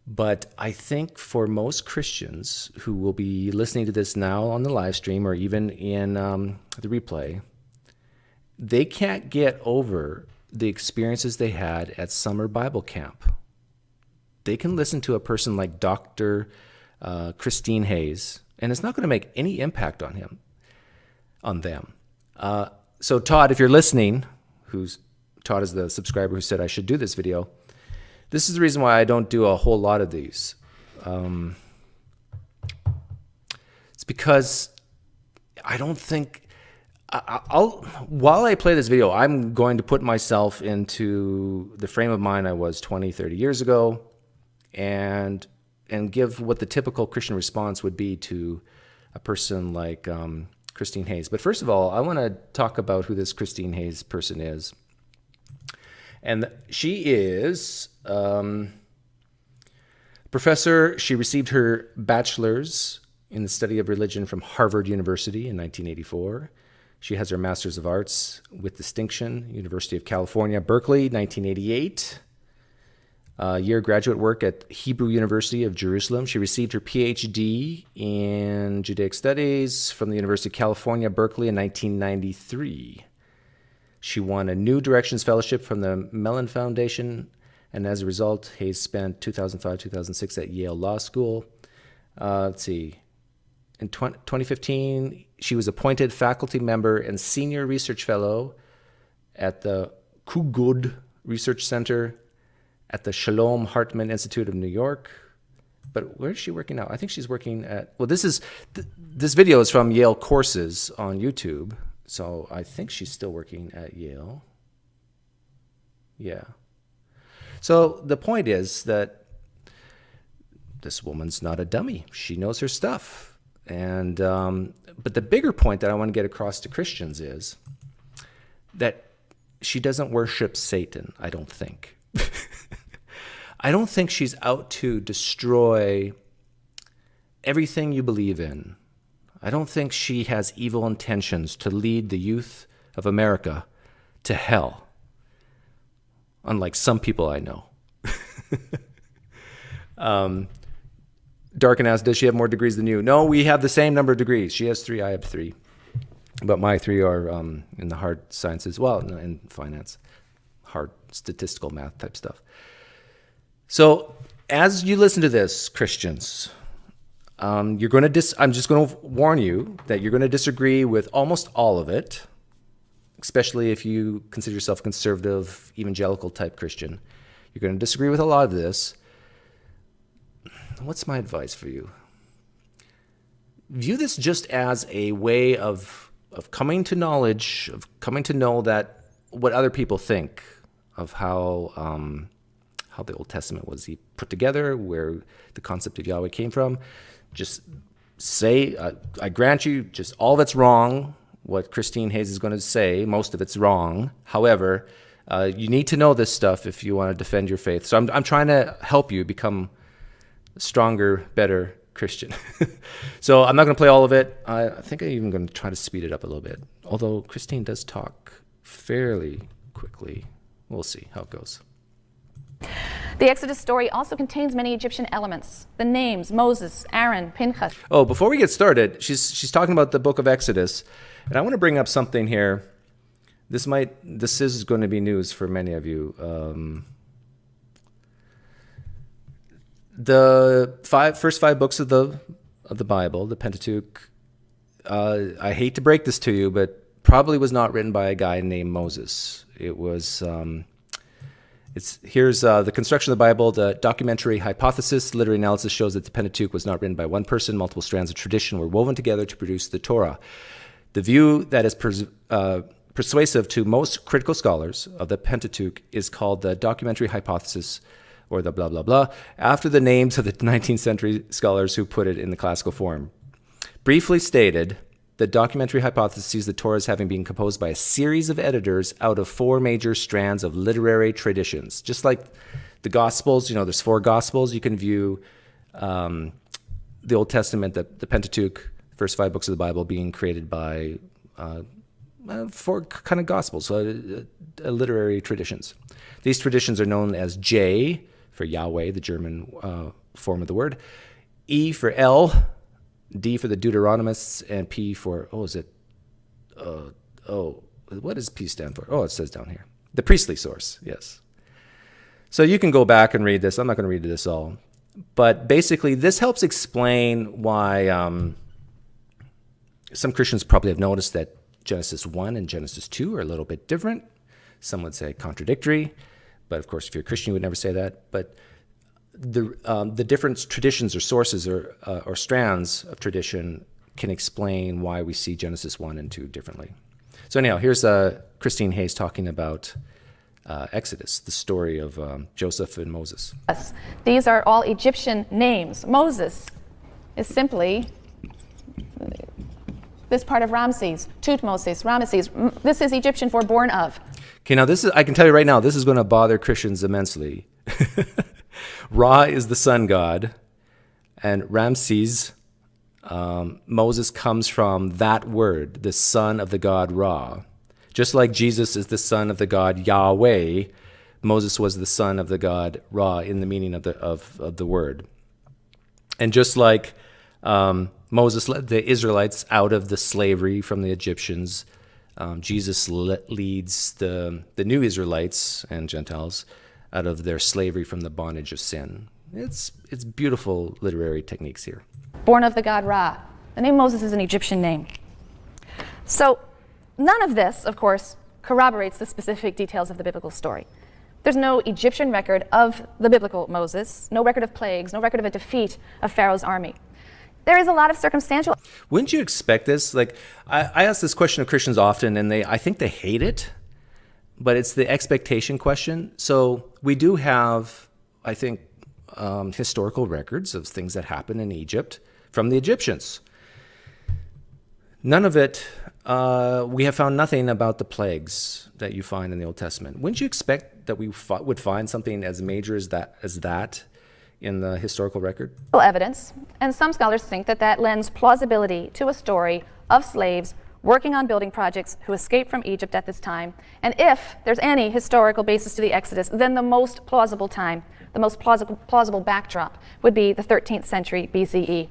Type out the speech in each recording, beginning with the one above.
But I think for most Christians who will be listening to this now on the live stream or even in the replay, they can't get over the experiences they had at summer Bible camp. They can listen to a person like Dr. Christine Hayes, and it's not going to make any impact on them. So Todd, if you're listening, Todd is the subscriber who said I should do this video. This is the reason why I don't do a whole lot of these. It's because I don't think while I play this video, I'm going to put myself into the frame of mind I was 20, 30 years ago and give what the typical Christian response would be to a person like Christine Hayes. But first of all, I want to talk about who this Christine Hayes person is. And she is professor. She received her bachelor's in the study of religion from Harvard University in 1984. She has her master's of arts with distinction, University of California, Berkeley, 1988. Year graduate work at Hebrew University of Jerusalem. She received her PhD in Judaic Studies from the University of California, Berkeley in 1993. She won a New Directions Fellowship from the Mellon Foundation, and as a result, Hayes spent 2005-2006 at Yale Law School. Let's see. In 2015, she was appointed faculty member and senior research fellow at the Kugod Research Center at the Shalom Hartman Institute of New York. But where is she working now? I think she's working at, well, this video is from Yale Courses on YouTube. So I think she's still working at Yale. Yeah. So the point is that this woman's not a dummy. She knows her stuff. And but the bigger point that I want to get across to Christians is that she doesn't worship Satan, I don't think. I don't think she's out to destroy everything you believe in. I don't think she has evil intentions to lead the youth of America to hell, unlike some people I know. Darken asks, does she have more degrees than you? No, we have the same number of degrees. She has 3, I have 3. But my 3 are in the hard sciences, well, no, in finance, hard statistical math type stuff. So as you listen to this, Christians, you're going to I'm just going to warn you that you're going to disagree with almost all of it, especially if you consider yourself a conservative, evangelical type Christian. You're going to disagree with a lot of this. What's my advice for you? View this just as a way of coming to knowledge, of coming to know that what other people think of how the Old Testament was put together, where the concept of Yahweh came from. Just say, I grant you, just all of it's wrong. What Christine Hayes is going to say, most of it's wrong. However, you need to know this stuff if you want to defend your faith. So I'm trying to help you become a stronger, better Christian. So I'm not going to play all of it. I think I'm even going to try to speed it up a little bit. Although Christine does talk fairly quickly. We'll see how it goes. The Exodus story also contains many Egyptian elements. The names Moses, Aaron, Pinchas. Oh, before we get started, she's talking about the book of Exodus, and I want to bring up something here. This is going to be news for many of you. The first 5 books of the Bible, the Pentateuch, I hate to break this to you, but probably was not written by a guy named Moses. It was. Here's the construction of the Bible. The documentary hypothesis, literary analysis, shows that the Pentateuch was not written by one person. Multiple strands of tradition were woven together to produce the Torah. The view that is persuasive to most critical scholars of the Pentateuch is called the documentary hypothesis, or the blah, blah, blah, after the names of the 19th century scholars who put it in the classical form. Briefly stated, the documentary hypothesis sees the Torah as having been composed by a series of editors out of 4 major strands of literary traditions. Just like the Gospels, there's 4 Gospels. You can view the Old Testament, the Pentateuch, first 5 books of the Bible, being created by 4 kind of Gospels, literary traditions. These traditions are known as J for Yahweh, the German form of the word. E for El, D for the Deuteronomists, and P for, what does P stand for? Oh, it says down here. The priestly source, yes. So you can go back and read this. I'm not going to read this all. But basically, this helps explain why some Christians probably have noticed that Genesis 1 and Genesis 2 are a little bit different. Some would say contradictory. But of course, if you're a Christian, you would never say that. But the different traditions or sources or strands of tradition can explain why we see Genesis 1 and 2 differently. So anyhow, here's Christine Hayes talking about Exodus, the story of Joseph and Moses. Yes, these are all Egyptian names. Moses is simply this part of Ramses, Tutmosis, Ramesses. This is Egyptian for born of. Okay, now I can tell you right now, this is going to bother Christians immensely. Ra is the sun god, and Ramses, Moses comes from that word, the son of the god Ra. Just like Jesus is the son of the god Yahweh, Moses was the son of the god Ra in the meaning of the word. And just like Moses led the Israelites out of the slavery from the Egyptians, Jesus leads the new Israelites and Gentiles out of their slavery from the bondage of sin. It's beautiful literary techniques here. Born of the god Ra. The name Moses is an Egyptian name. So none of this, of course, corroborates the specific details of the biblical story. There's no Egyptian record of the biblical Moses, no record of plagues, no record of a defeat of Pharaoh's army. There is a lot of circumstantial. Wouldn't you expect this? Like, I ask this question of Christians often, and I think they hate it, but it's the expectation question. So we do have, I think, historical records of things that happened in Egypt from the Egyptians. None of it, we have found nothing about the plagues that you find in the Old Testament. Wouldn't you expect that we would find something as major as that in the historical record? Evidence, and some scholars think that lends plausibility to a story of slaves working on building projects who escaped from Egypt at this time. And if there's any historical basis to the Exodus, then the most plausible time, the most plausible backdrop would be the 13th century BCE.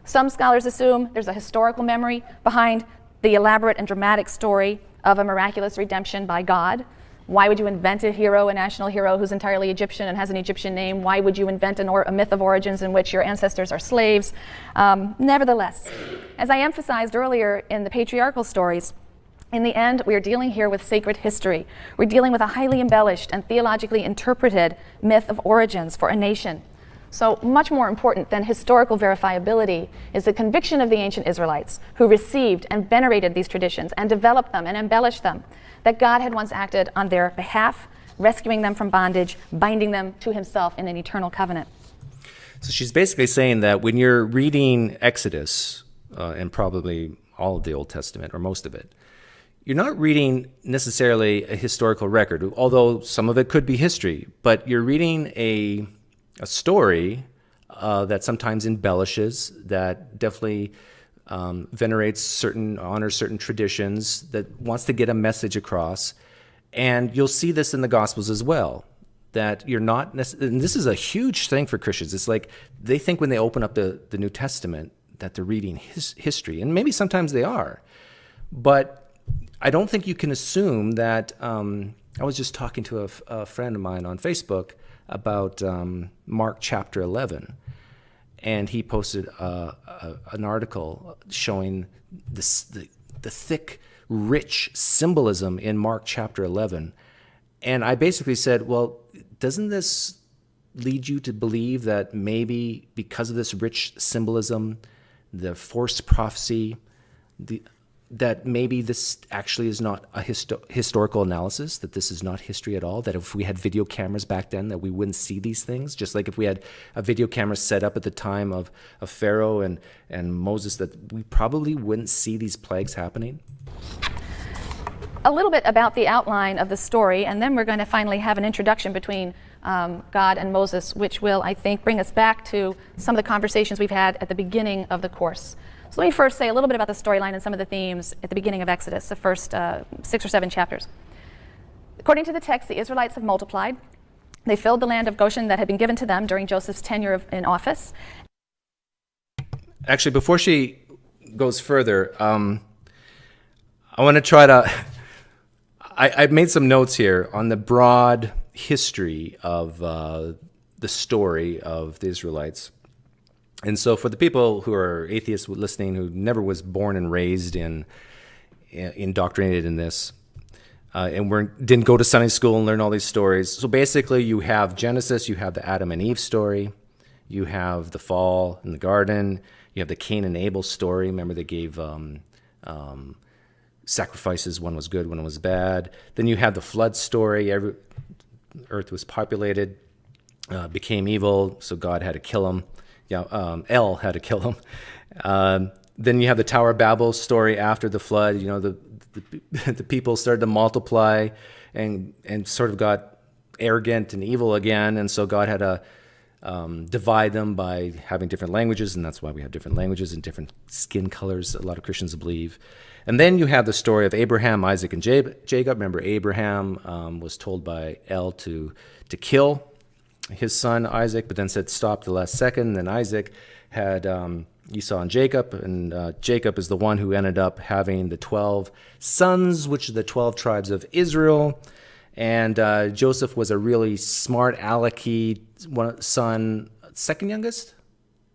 Some scholars assume there's a historical memory behind the elaborate and dramatic story of a miraculous redemption by God. Why would you invent a hero, a national hero who's entirely Egyptian and has an Egyptian name? Why would you invent a myth of origins in which your ancestors are slaves? Nevertheless, as I emphasized earlier in the patriarchal stories, in the end, we are dealing here with sacred history. We're dealing with a highly embellished and theologically interpreted myth of origins for a nation. So much more important than historical verifiability is the conviction of the ancient Israelites who received and venerated these traditions and developed them and embellished them, that God had once acted on their behalf, rescuing them from bondage, binding them to himself in an eternal covenant. So she's basically saying that when you're reading Exodus, and probably all of the Old Testament, or most of it, you're not reading necessarily a historical record, although some of it could be history, but you're reading a story that sometimes embellishes, that definitely honors certain traditions, that wants to get a message across. And you'll see this in the Gospels as well, that you're not and this is a huge thing for Christians. It's like they think when they open up the New Testament that they're reading history, and maybe sometimes they are. But I don't think you can assume that. I was just talking to a friend of mine on Facebook about Mark chapter 11. And he posted an article showing the thick, rich symbolism in Mark chapter 11. And I basically said, well, doesn't this lead you to believe that maybe because of this rich symbolism, the forced prophecy, that maybe this actually is not a historical analysis, that this is not history at all, that if we had video cameras back then that we wouldn't see these things, just like if we had a video camera set up at the time of Pharaoh and Moses, that we probably wouldn't see these plagues happening? A little bit about the outline of the story, and then we're going to finally have an introduction between God and Moses, which will, I think, bring us back to some of the conversations we've had at the beginning of the course. So let me first say a little bit about the storyline and some of the themes at the beginning of Exodus, the first 6 or 7 chapters. According to the text, the Israelites have multiplied. They filled the land of Goshen that had been given to them during Joseph's tenure in office. Actually, before she goes further, I want to try to. I've made some notes here on the broad history of the story of the Israelites. And so for the people who are atheists listening, who never was born and raised indoctrinated in this, and didn't go to Sunday school and learn all these stories. So basically you have Genesis, you have the Adam and Eve story, you have the fall in the garden, you have the Cain and Abel story. Remember they gave sacrifices, one was good, one was bad. Then you have the flood story, earth was populated, became evil, so God had to kill him. El had to kill him. Then you have the Tower of Babel story after the flood. You know, the people started to multiply and sort of got arrogant and evil again, and so God had to divide them by having different languages, and that's why we have different languages and different skin colors, a lot of Christians believe. And then you have the story of Abraham, Isaac, and Jacob. Remember, Abraham was told by El to kill his son Isaac, but then said stop the last second. And then Isaac had Esau and Jacob, and Jacob is the one who ended up having the 12 sons, which are the 12 tribes of Israel. And Joseph was a really smart, alecky son, second youngest?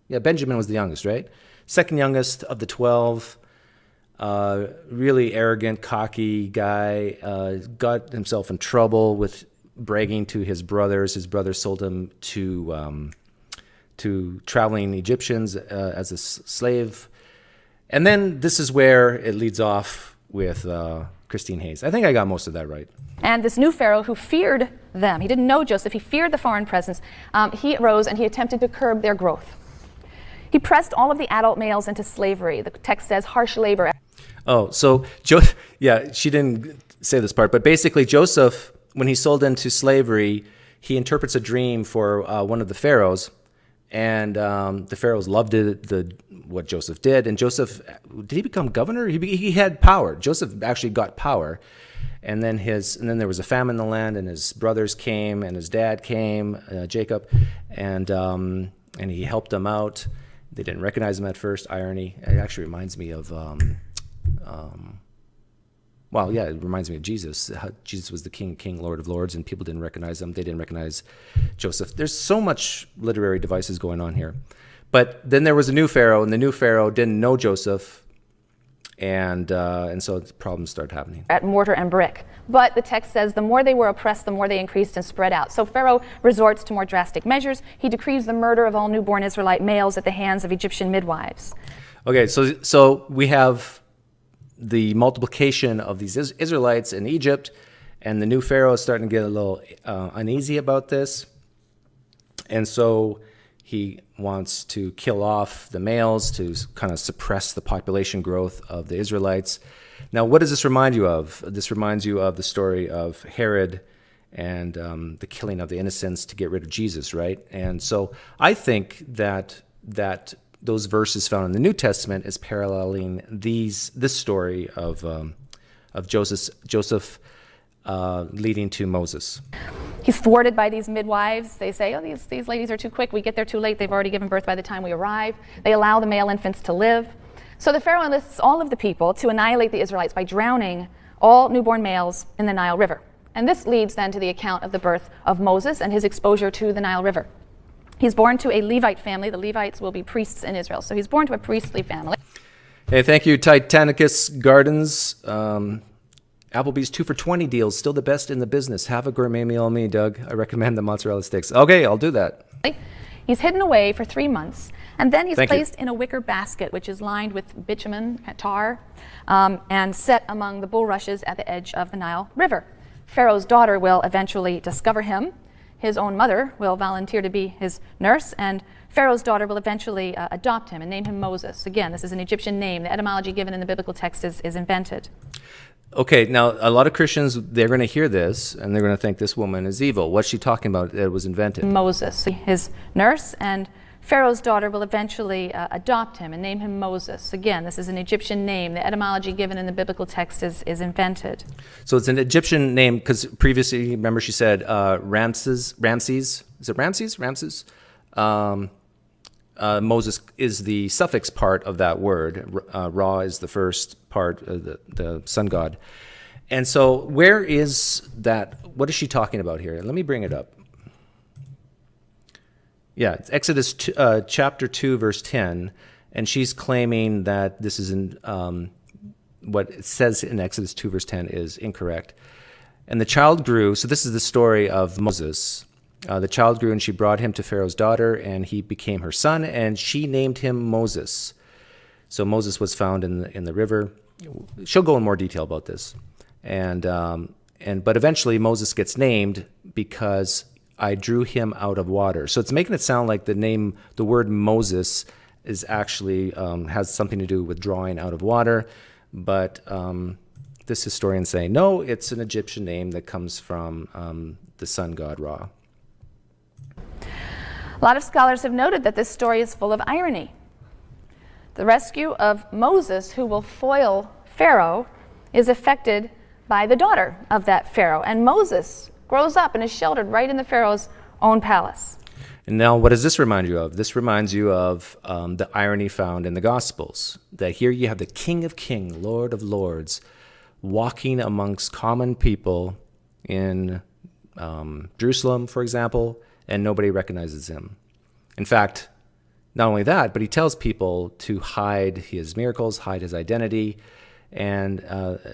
Yeah, Benjamin was the youngest, right? Second youngest of the 12. Really arrogant, cocky guy, got himself in trouble with bragging to his brothers. His brothers sold him to traveling Egyptians as a slave. And then this is where it leads off with Christine Hayes. I think I got most of that right. And this new Pharaoh who feared them, he didn't know Joseph, he feared the foreign presence, he arose and he attempted to curb their growth. He pressed all of the adult males into slavery. The text says harsh labor. Oh, so, she didn't say this part, but basically Joseph, when he's sold into slavery, he interprets a dream for one of the pharaohs, and the pharaohs loved what Joseph did. And Joseph, did he become governor? He had power. Joseph actually got power, and then there was a famine in the land, and his brothers came, and his dad came, Jacob, and he helped them out. They didn't recognize him at first. Irony. It actually reminds me of. It reminds me of Jesus. How Jesus was the King, Lord of Lords, and people didn't recognize him. They didn't recognize Joseph. There's so much literary devices going on here. But then there was a new Pharaoh, and the new Pharaoh didn't know Joseph, and so problems started happening. At mortar and brick. But the text says the more they were oppressed, the more they increased and spread out. So Pharaoh resorts to more drastic measures. He decrees the murder of all newborn Israelite males at the hands of Egyptian midwives. Okay, so we have the multiplication of these Israelites in Egypt, and the new Pharaoh is starting to get a little uneasy about this. And so he wants to kill off the males to kind of suppress the population growth of the Israelites. Now, what does this remind you of? This reminds you of the story of Herod and the killing of the innocents to get rid of Jesus, right? And so I think that those verses found in the New Testament is paralleling this story of Joseph leading to Moses. He's thwarted by these midwives. They say, these ladies are too quick. We get there too late. They've already given birth by the time we arrive. They allow the male infants to live. So the Pharaoh enlists all of the people to annihilate the Israelites by drowning all newborn males in the Nile River. And this leads then to the account of the birth of Moses and his exposure to the Nile River. He's born to a Levite family. The Levites will be priests in Israel. So he's born to a priestly family. Hey, thank you, Titanicus Gardens. Applebee's 2 for $20 deals, still the best in the business. Have a gourmet meal on me, Doug. I recommend the mozzarella sticks. Okay, I'll do that. He's hidden away for 3 months, and then he's placed in a wicker basket, which is lined with bitumen, tar, and set among the bulrushes at the edge of the Nile River. Pharaoh's daughter will eventually discover him. His own mother will volunteer to be his nurse, and Pharaoh's daughter will eventually adopt him and name him Moses. Again, this is an Egyptian name. The etymology given in the biblical text is invented. Okay, now a lot of Christians, they're going to hear this, and they're going to think this woman is evil. What's she talking about? It was invented. Moses, his nurse, and Pharaoh's daughter will eventually adopt him and name him Moses. Again, this is an Egyptian name. The etymology given in the biblical text is invented. So it's an Egyptian name because previously, remember, she said Ramses. Is it Ramses? Ramses. Moses is the suffix part of that word. Ra is the first part of the sun god. And so where is that? What is she talking about here? Let me bring it up. Yeah, it's Exodus chapter 2, verse 10. And she's claiming that this is in what it says in Exodus 2, verse 10 is incorrect. And the child grew. So this is the story of Moses. The child grew, and she brought him to Pharaoh's daughter, and he became her son, and she named him Moses. So Moses was found in the river. She'll go in more detail about this. But eventually Moses gets named because I drew him out of water. So it's making it sound like the word Moses is actually has something to do with drawing out of water. But this historian's saying, no, it's an Egyptian name that comes from the sun god Ra. A lot of scholars have noted that this story is full of irony. The rescue of Moses, who will foil Pharaoh, is effected by the daughter of that Pharaoh. And Moses grows up and is sheltered right in the Pharaoh's own palace. And now, what does this remind you of? This reminds you of the irony found in the Gospels, that here you have the King of Kings, Lord of Lords, walking amongst common people in Jerusalem, for example, and nobody recognizes him. In fact, not only that, but he tells people to hide his miracles, hide his identity, and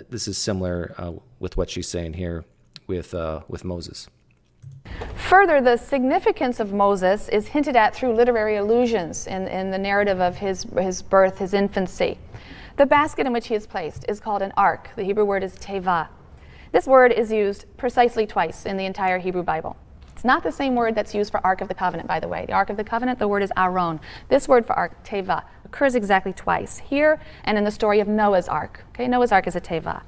this is similar with what she's saying here with Moses. Further, the significance of Moses is hinted at through literary allusions in the narrative of his birth, his infancy. The basket in which he is placed is called an ark. The Hebrew word is teva. This word is used precisely twice in the entire Hebrew Bible. It's not the same word that's used for Ark of the Covenant, by the way. The Ark of the Covenant, the word is Aaron. This word for ark, teva, occurs exactly twice, here and in the story of Noah's Ark. Okay, Noah's Ark is a teva.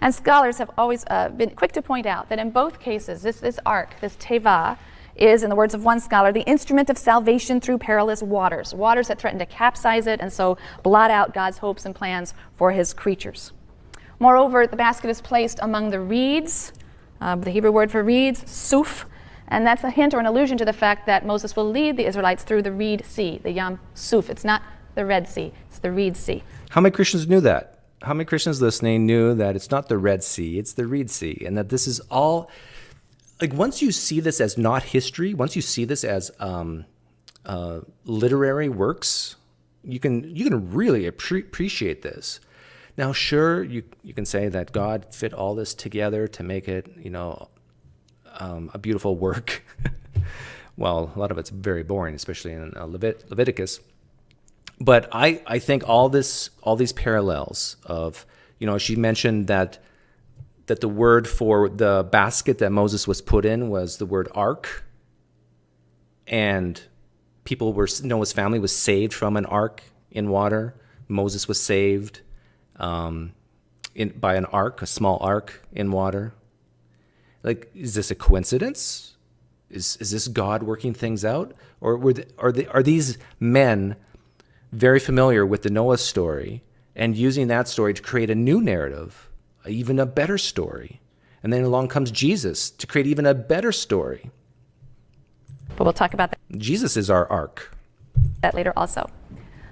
And scholars have always been quick to point out that in both cases, this ark, this teva, is, in the words of one scholar, the instrument of salvation through perilous waters that threaten to capsize it and so blot out God's hopes and plans for his creatures. Moreover, the basket is placed among the reeds, the Hebrew word for reeds, suf, and that's a hint or an allusion to the fact that Moses will lead the Israelites through the Reed Sea, the Yam Suf. It's not the Red Sea, it's the Reed Sea. How many Christians knew that? How many Christians listening knew that it's not the Red Sea, it's the Reed Sea, and that this is all, like, once you see this as not history, once you see this as literary works, you can really appreciate this. Now, sure, you can say that God fit all this together to make it, a beautiful work. Well, a lot of it's very boring, especially in Leviticus. But I think all these parallels of, she mentioned that the word for the basket that Moses was put in was the word ark, and Noah's family was saved from an ark in water. Moses was saved by an ark, a small ark in water. Like, is this a coincidence? Is this God working things out? Or are these men very familiar with the Noah story and using that story to create a new narrative, even a better story? And then along comes Jesus to create even a better story. But we'll talk about that. Jesus is our ark. That later also.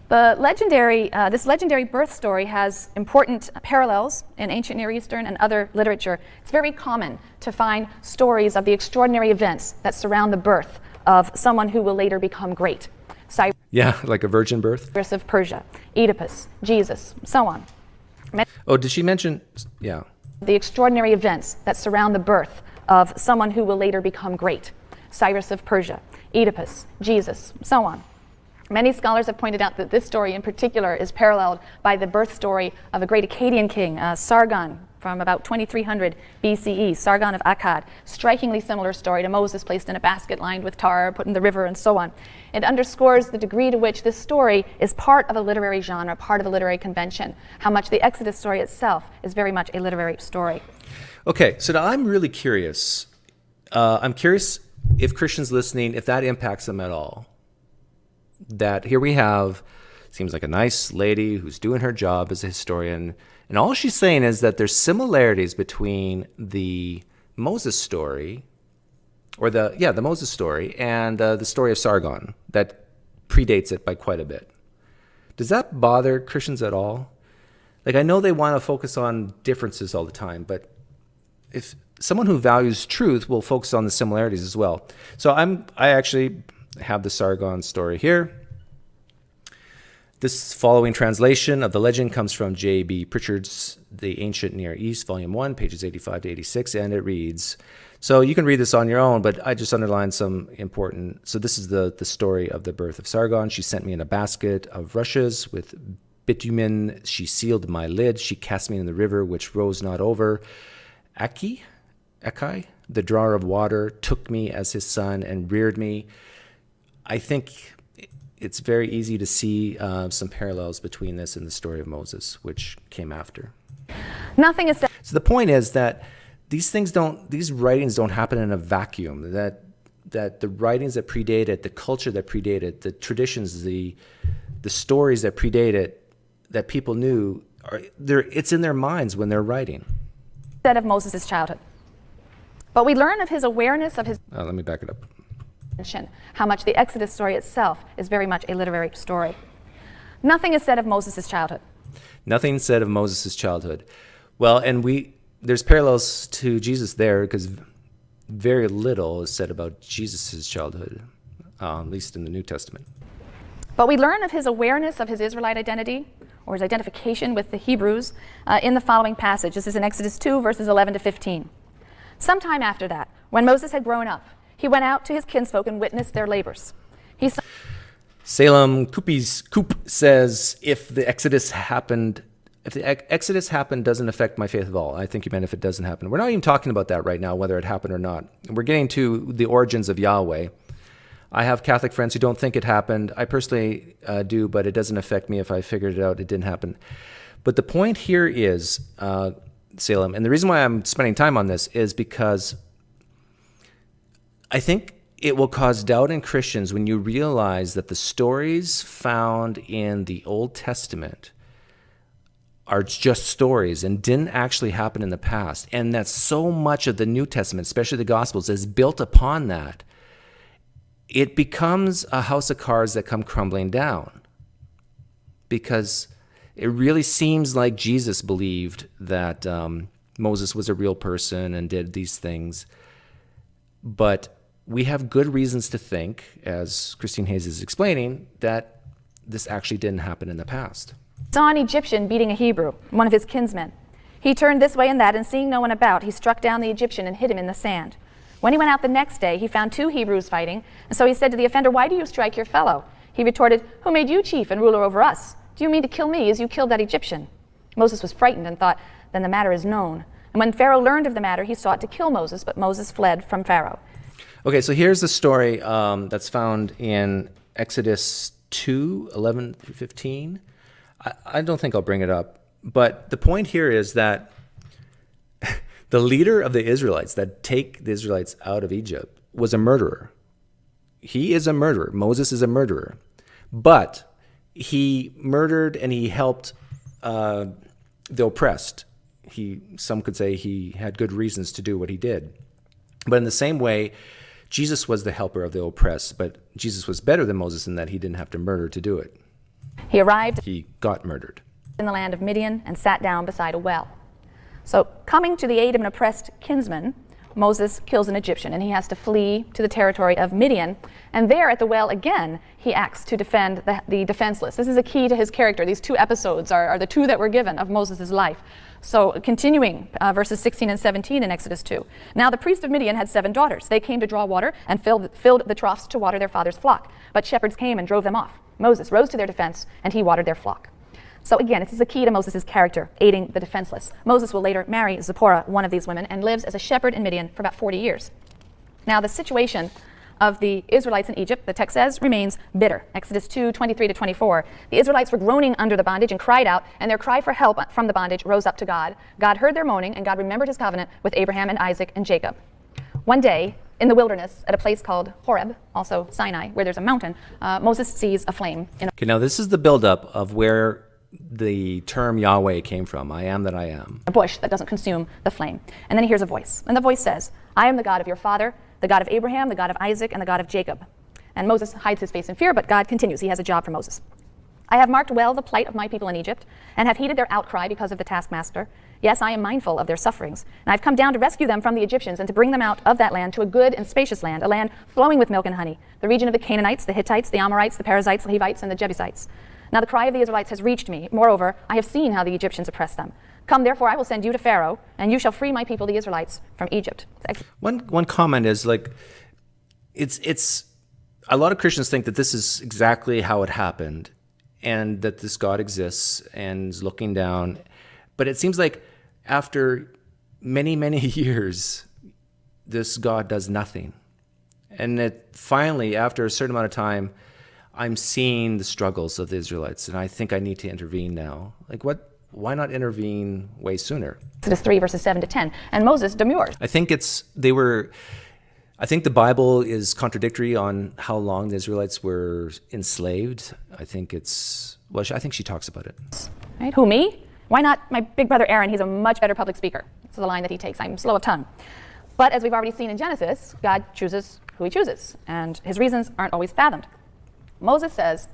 This legendary birth story has important parallels in ancient Near Eastern and other literature. It's very common to find stories of the extraordinary events that surround the birth of someone who will later become great. Yeah, like a virgin birth. Cyrus of Persia, Oedipus, Jesus, so on. Oh, did she mention? Yeah. The extraordinary events that surround the birth of someone who will later become great. Cyrus of Persia, Oedipus, Jesus, so on. Many scholars have pointed out that this story in particular is paralleled by the birth story of a great Akkadian king, Sargon, from about 2300 BCE, Sargon of Akkad. Strikingly similar story to Moses placed in a basket lined with tar, put in the river, and so on. It underscores the degree to which this story is part of a literary genre, part of a literary convention, how much the Exodus story itself is very much a literary story. Okay, so now I'm really curious. I'm curious if Christians listening, if that impacts them at all. that here we have, seems like a nice lady who's doing her job as a historian, and all she's saying is that there's similarities between the Moses story, or the Moses story, and the story of Sargon that predates it by quite a bit. Does that bother Christians at all? Like, I know they want to focus on differences all the time, but if someone who values truth will focus on the similarities as well. So I actually have the Sargon story here. This following translation of the legend comes from J.B. Pritchard's The Ancient Near East, Volume 1, pages 85 to 86, and it reads, so you can read this on your own, but I just underlined some important. So this is the story of the birth of Sargon. She sent me in a basket of rushes with bitumen. She sealed my lid. She cast me in the river, which rose not over. Akai, the drawer of water, took me as his son and reared me. I think it's very easy to see some parallels between this and the story of Moses, which came after. Nothing is said. So the point is that these writings don't happen in a vacuum, that the writings that predate it, the culture that predate it, the traditions, the stories that predate it, that people knew, it's in their minds when they're writing. Said of Moses' childhood. But we learn of his awareness of his let me back it up. How much the Exodus story itself is very much a literary story. Nothing is said of Moses' childhood. Nothing said of Moses' childhood. Well, and there's parallels to Jesus there, because very little is said about Jesus' childhood, at least in the New Testament. But we learn of his awareness of his Israelite identity, or his identification with the Hebrews, in the following passage. This is in Exodus 2, verses 11 to 15. Sometime after that, when Moses had grown up, he went out to his kinsfolk and witnessed their labors. Salem Coop says, if the Exodus happened, doesn't affect my faith at all. I think you meant if it doesn't happen. We're not even talking about that right now, whether it happened or not. We're getting to the origins of Yahweh. I have Catholic friends who don't think it happened. I personally do, but it doesn't affect me if I figured it out, it didn't happen. But the point here is, Salem, and the reason why I'm spending time on this is because I think it will cause doubt in Christians when you realize that the stories found in the Old Testament are just stories and didn't actually happen in the past, and that so much of the New Testament, especially the Gospels, is built upon that. It becomes a house of cards that come crumbling down, because it really seems like Jesus believed that Moses was a real person and did these things. But we have good reasons to think, as Christine Hayes is explaining, that this actually didn't happen in the past. Saw an Egyptian beating a Hebrew, one of his kinsmen. He turned this way and that, and seeing no one about, he struck down the Egyptian and hid him in the sand. When he went out the next day, he found 2 Hebrews fighting, and so he said to the offender, "Why do you strike your fellow?" He retorted, "Who made you chief and ruler over us? Do you mean to kill me as you killed that Egyptian?" Moses was frightened and thought, "Then the matter is known." And when Pharaoh learned of the matter, he sought to kill Moses, but Moses fled from Pharaoh. Okay, so here's the story that's found in Exodus 2, 11 through 15. I don't think I'll bring it up, but the point here is that the leader of the Israelites that take the Israelites out of Egypt was a murderer. He is a murderer. Moses is a murderer. But he murdered and he helped the oppressed. Some could say he had good reasons to do what he did. But in the same way, Jesus was the helper of the oppressed, but Jesus was better than Moses in that he didn't have to murder to do it. He arrived He got murdered. in the land of Midian and sat down beside a well. So, coming to the aid of an oppressed kinsman, Moses kills an Egyptian, and he has to flee to the territory of Midian. And there at the well again, he acts to defend the defenseless. This is a key to his character. These 2 episodes are the 2 that were given of Moses' life. So continuing verses 16 and 17 in Exodus 2. Now the priest of Midian had 7 daughters. They came to draw water and filled the troughs to water their father's flock. But shepherds came and drove them off. Moses rose to their defense, and he watered their flock. So again, this is a key to Moses' character, aiding the defenseless. Moses will later marry Zipporah, one of these women, and lives as a shepherd in Midian for about 40 years. Now the situation of the Israelites in Egypt, the text says, remains bitter. Exodus 2, 23 to 24. The Israelites were groaning under the bondage and cried out, and their cry for help from the bondage rose up to God. God heard their moaning, and God remembered his covenant with Abraham and Isaac and Jacob. One day, in the wilderness at a place called Horeb, also Sinai, where there's a mountain, Moses sees a flame in Okay, now this is the buildup of where the term Yahweh came from. I am that I am. a bush that doesn't consume the flame. And then he hears a voice. And the voice says, I am the God of your father, the God of Abraham, the God of Isaac, and the God of Jacob. And Moses hides his face in fear, but God continues. He has a job for Moses. I have marked well the plight of my people in Egypt, and have heeded their outcry because of the taskmaster. Yes, I am mindful of their sufferings, and I've come down to rescue them from the Egyptians and to bring them out of that land to a good and spacious land, a land flowing with milk and honey, the region of the Canaanites, the Hittites, the Amorites, the Perizzites, the Hivites, and the Jebusites. Now the cry of the Israelites has reached me. Moreover, I have seen how the Egyptians oppress them. Come, therefore, I will send you to Pharaoh, and you shall free my people, the Israelites, from Egypt. One comment is like, it's a lot of Christians think that this is exactly how it happened, and that this God exists and is looking down. But it seems like after many, many years, this God does nothing. And it finally, after a certain amount of time, I'm seeing the struggles of the Israelites, and I think I need to intervene now. Like, why not intervene way sooner? Exodus 3, verses 7 to 10. And Moses demurs. I think I think the Bible is contradictory on how long the Israelites were enslaved. I think she talks about it. Right? Who, me? Why not my big brother Aaron? He's a much better public speaker. This is the line that he takes. I'm slow of tongue. But as we've already seen in Genesis, God chooses who he chooses, and his reasons aren't always fathomed. Moses says,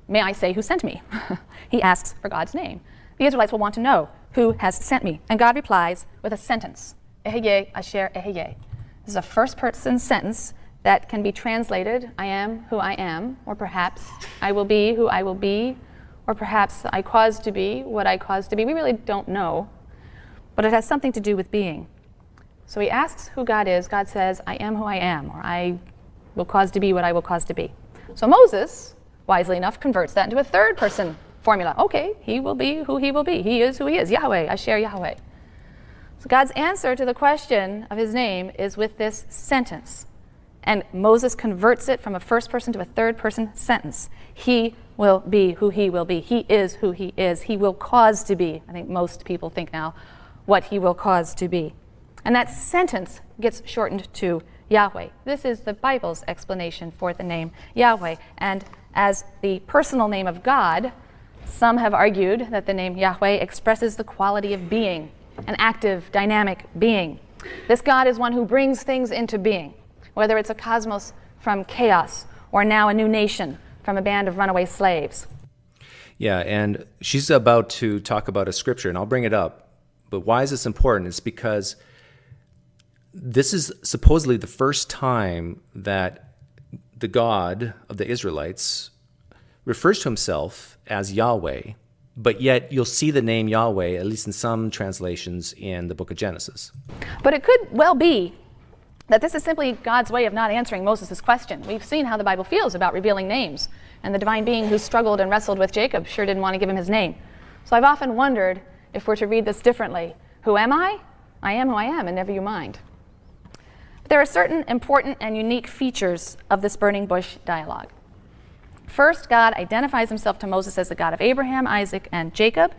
may I say who sent me? He asks for God's name. The Israelites will want to know who has sent me. And God replies with a sentence, Eheye asher eheye. This is a first-person sentence that can be translated, I am who I am, or perhaps I will be who I will be, or perhaps I cause to be what I cause to be. We really don't know, but it has something to do with being. So he asks who God is. God says, I am who I am, or I will cause to be what I will cause to be. So Moses, wisely enough, converts that into a third-person formula. Okay, he will be who he will be. He is who he is. Yahweh, Asher Yahweh. So God's answer to the question of his name is with this sentence. And Moses converts it from a first person to a third person sentence. He will be who he will be. He is who he is. He will cause to be. I think most people think now what he will cause to be. And that sentence gets shortened to Yahweh. This is the Bible's explanation for the name Yahweh. And as the personal name of God, some have argued that the name Yahweh expresses the quality of being, an active, dynamic being. This God is one who brings things into being, whether it's a cosmos from chaos or now a new nation from a band of runaway slaves. Yeah, and she's about to talk about a scripture, and I'll bring it up. But why is this important? It's because this is supposedly the first time that the God of the Israelites refers to himself as Yahweh, but yet you'll see the name Yahweh, at least in some translations, in the book of Genesis. But it could well be that this is simply God's way of not answering Moses' question. We've seen how the Bible feels about revealing names, and the divine being who struggled and wrestled with Jacob sure didn't want to give him his name. So I've often wondered if we're to read this differently. Who am I? I am who I am, and never you mind. But there are certain important and unique features of this burning bush dialogue. First, God identifies himself to Moses as the God of Abraham, Isaac, and Jacob.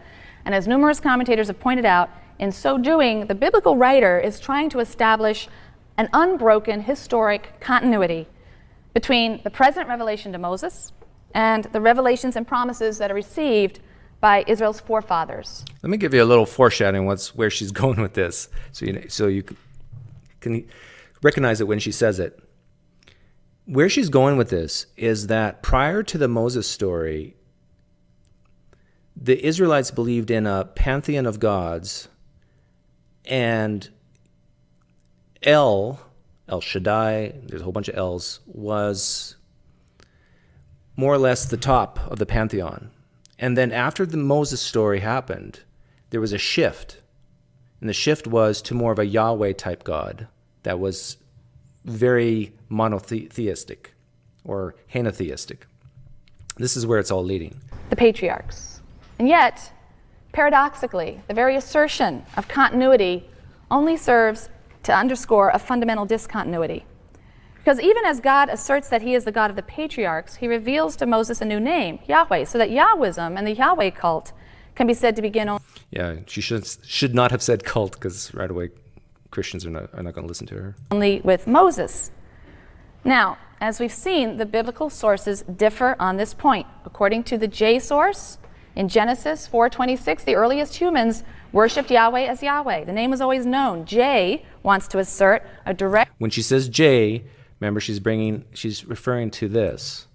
And as numerous commentators have pointed out, in so doing, the biblical writer is trying to establish an unbroken historic continuity between the present revelation to Moses and the revelations and promises that are received by Israel's forefathers. Let me give you a little foreshadowing where she's going with this, so you can recognize it when she says it. Where she's going with this is that prior to the Moses story, the Israelites believed in a pantheon of gods, and El Shaddai, there's a whole bunch of L's, was more or less the top of the pantheon. And then after the Moses story happened, there was a shift. And the shift was to more of a Yahweh-type God that was very monotheistic or henotheistic. This is where it's all leading. The patriarchs. And yet, paradoxically, the very assertion of continuity only serves to underscore a fundamental discontinuity. Because even as God asserts that he is the God of the patriarchs, he reveals to Moses a new name, Yahweh, so that Yahwism and the Yahweh cult can be said to begin only. Yeah, she should not have said cult, because right away Christians are not going to listen to her. Only with Moses. Now, as we've seen, the biblical sources differ on this point. According to the J source, in Genesis 4:26, the earliest humans worshipped Yahweh as Yahweh. The name was always known. J wants to assert a direct... When she says J, remember she's referring to this,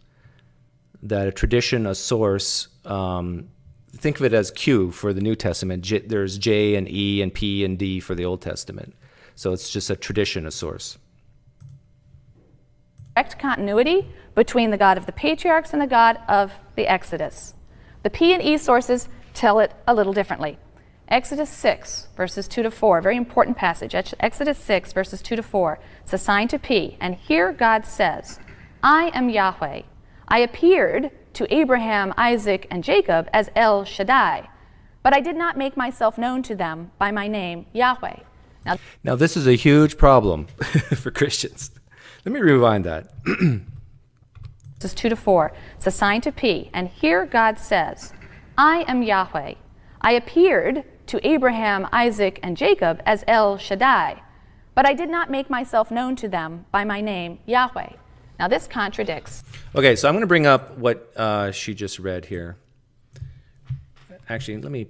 that a tradition, a source, think of it as Q for the New Testament. There's J and E and P and D for the Old Testament. So it's just a tradition, a source. Direct continuity between the God of the patriarchs and the God of the Exodus. The P and E sources tell it a little differently. Exodus 6, verses 2 to 4, very important passage. Exodus 6, verses 2 to 4. It's assigned to P. And here God says, I am Yahweh. I appeared to Abraham, Isaac, and Jacob as El Shaddai, but I did not make myself known to them by my name, Yahweh. Now this is a huge problem for Christians. Let me rewind that. This is 2 to 4. It's assigned to P. And here God says, I am Yahweh. I appeared to Abraham, Isaac, and Jacob as El Shaddai, but I did not make myself known to them by my name, Yahweh. Now this contradicts. Okay, so I'm going to bring up what she just read here. Actually, let me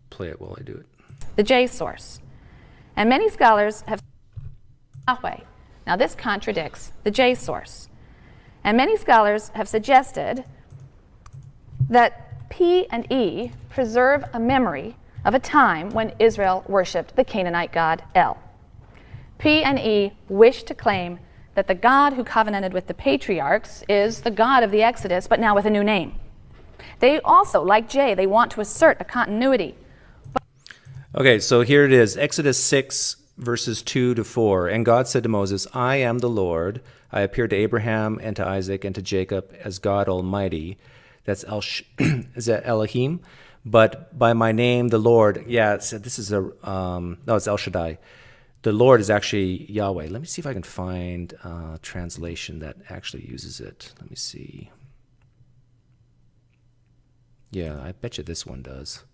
play it while I do it. The J source. And many scholars have Yahweh. Now this contradicts the J source. And many scholars have suggested that P and E preserve a memory of a time when Israel worshipped the Canaanite god El. P and E wish to claim that the God who covenanted with the patriarchs is the God of the Exodus, but now with a new name. They also, like J, they want to assert a continuity. Okay, so here it is, Exodus 6, verses 2 to 4. And God said to Moses, I am the Lord. I appeared to Abraham and to Isaac and to Jacob as God Almighty. That's is that Elohim? But by my name, the Lord, this is it's El Shaddai. The Lord is actually Yahweh. Let me see if I can find a translation that actually uses it. Let me see. Yeah, I bet you this one does.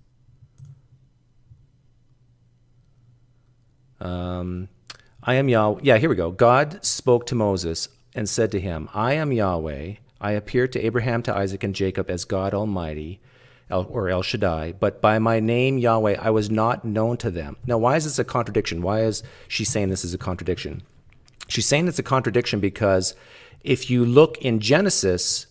I am Yahweh. Yeah, here we go. God spoke to Moses and said to him, I am Yahweh. I appeared to Abraham, to Isaac, and Jacob as God Almighty, or El Shaddai, but by my name, Yahweh, I was not known to them. Now, why is this a contradiction? Why is she saying this is a contradiction? She's saying it's a contradiction because if you look in Genesis,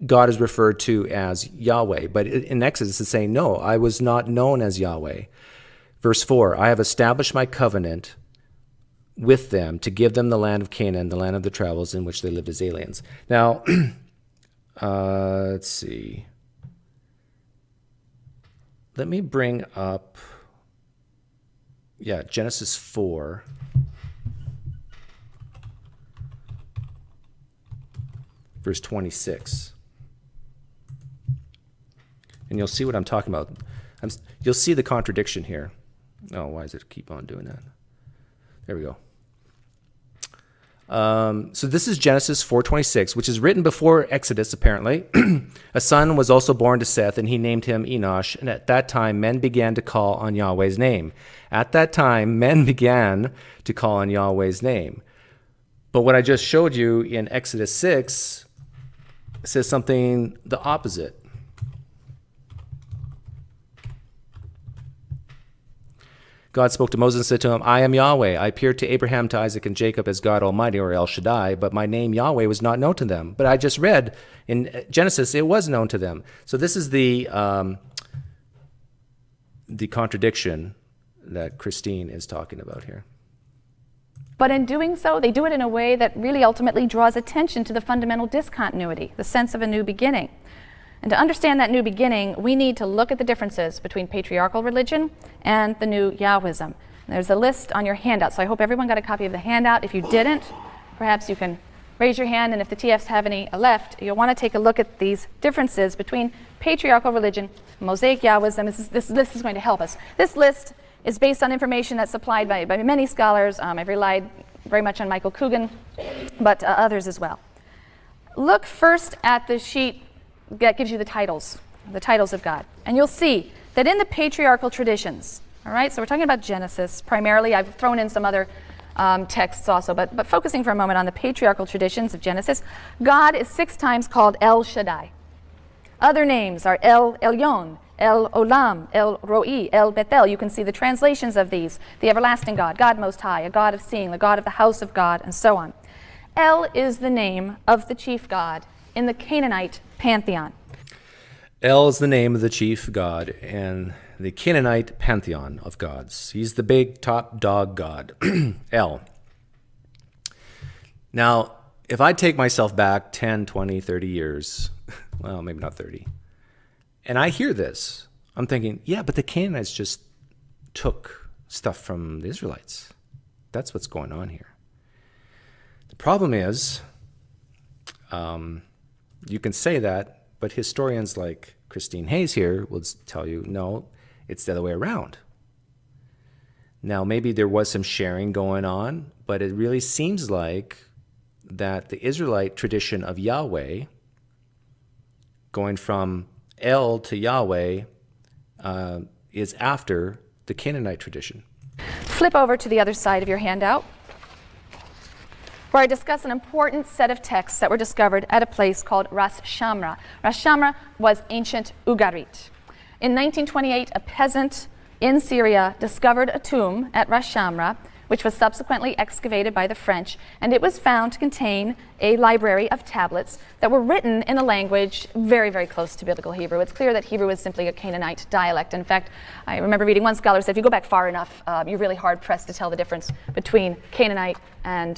God is referred to as Yahweh, but in Exodus it's saying, no, I was not known as Yahweh. Verse 4, I have established my covenant with them to give them the land of Canaan, the land of the travels in which they lived as aliens. Now, let's see. Let me bring up, Genesis 4. Verse 26. And you'll see what I'm talking about. You'll see the contradiction here. Oh, why does it keep on doing that? There we go. So this is Genesis 4:26, which is written before Exodus, apparently. A son was also born to Seth, and he named him Enosh. And at that time, men began to call on Yahweh's name. At that time, men began to call on Yahweh's name. But what I just showed you in Exodus 6 says something the opposite. God spoke to Moses and said to him, I am Yahweh. I appeared to Abraham, to Isaac, and Jacob as God Almighty, or El Shaddai, but my name Yahweh was not known to them. But I just read in Genesis, it was known to them. So this is the contradiction that Christine is talking about here. But in doing so, they do it in a way that really ultimately draws attention to the fundamental discontinuity, the sense of a new beginning. And to understand that new beginning, we need to look at the differences between patriarchal religion and the new Yahwism. And there's a list on your handout, so I hope everyone got a copy of the handout. If you didn't, perhaps you can raise your hand, and if the TFs have any left, you'll want to take a look at these differences between patriarchal religion, Mosaic Yahwism. This list is going to help us. This list is based on information that's supplied by many scholars. I've relied very much on Michael Coogan, but others as well. Look first at the sheet that gives you the titles of God. And you'll see that in the patriarchal traditions, all right, so we're talking about Genesis primarily. I've thrown in some other texts also, but focusing for a moment on the patriarchal traditions of Genesis, God is 6 times called El Shaddai. Other names are El Elyon, El Olam, El Roi, El Bethel. You can see the translations of these. The everlasting God, God Most High, a God of seeing, the God of the house of God, and so on. El is the name of the chief god in the Canaanite pantheon. El is the name of the chief god in the Canaanite pantheon of gods. He's the big top dog god, El. Now, if I take myself back 10, 20, 30 years, well, maybe not 30, and I hear this, I'm thinking, yeah, but the Canaanites just took stuff from the Israelites. That's what's going on here. The problem is, you can say that, but historians like Christine Hayes here will tell you, no, it's the other way around. Now, maybe there was some sharing going on, but it really seems like that the Israelite tradition of Yahweh, going from El to Yahweh, is after the Canaanite tradition. Flip over to the other side of your handout, where I discuss an important set of texts that were discovered at a place called Ras Shamra. Ras Shamra was ancient Ugarit. In 1928, a peasant in Syria discovered a tomb at Ras Shamra, which was subsequently excavated by the French, and it was found to contain a library of tablets that were written in a language very, very close to Biblical Hebrew. It's clear that Hebrew is simply a Canaanite dialect. In fact, I remember reading one scholar said if you go back far enough, you're really hard-pressed to tell the difference between Canaanite and...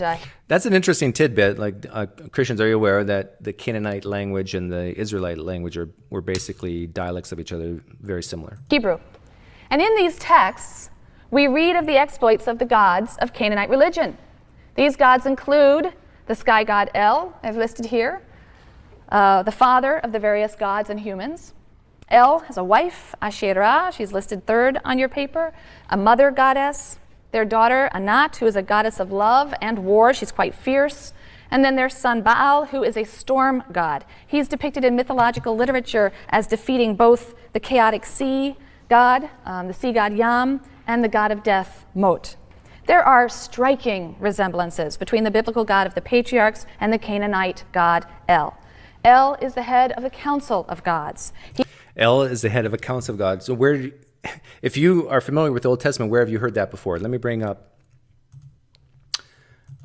That's an interesting tidbit. Like Christians, are you aware that the Canaanite language and the Israelite language were basically dialects of each other, very similar? Hebrew. And in these texts, we read of the exploits of the gods of Canaanite religion. These gods include the sky god El, I've listed here, the father of the various gods and humans. El has a wife, Asherah, she's listed 3rd on your paper, a mother goddess, their daughter Anat, who is a goddess of love and war, she's quite fierce, and then their son Baal, who is a storm god. He's depicted in mythological literature as defeating both the chaotic sea god, the sea god Yam, and the god of death, Mot. There are striking resemblances between the biblical God of the patriarchs and the Canaanite god El. El is the head of the council of gods. El is the head of a council of gods. So if you are familiar with the Old Testament, where have you heard that before? Let me bring up,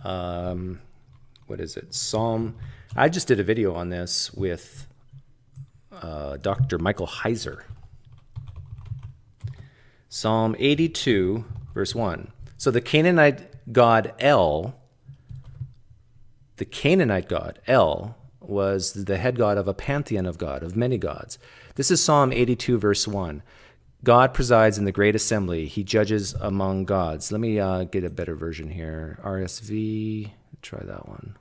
what is it? Psalm. I just did a video on this with Dr. Michael Heiser. Psalm 82, verse 1. So the Canaanite god El, was the head god of a pantheon of God, of many gods. This is Psalm 82, verse 1. God presides in the great assembly. He judges among gods. Let me get a better version here. RSV, try that one.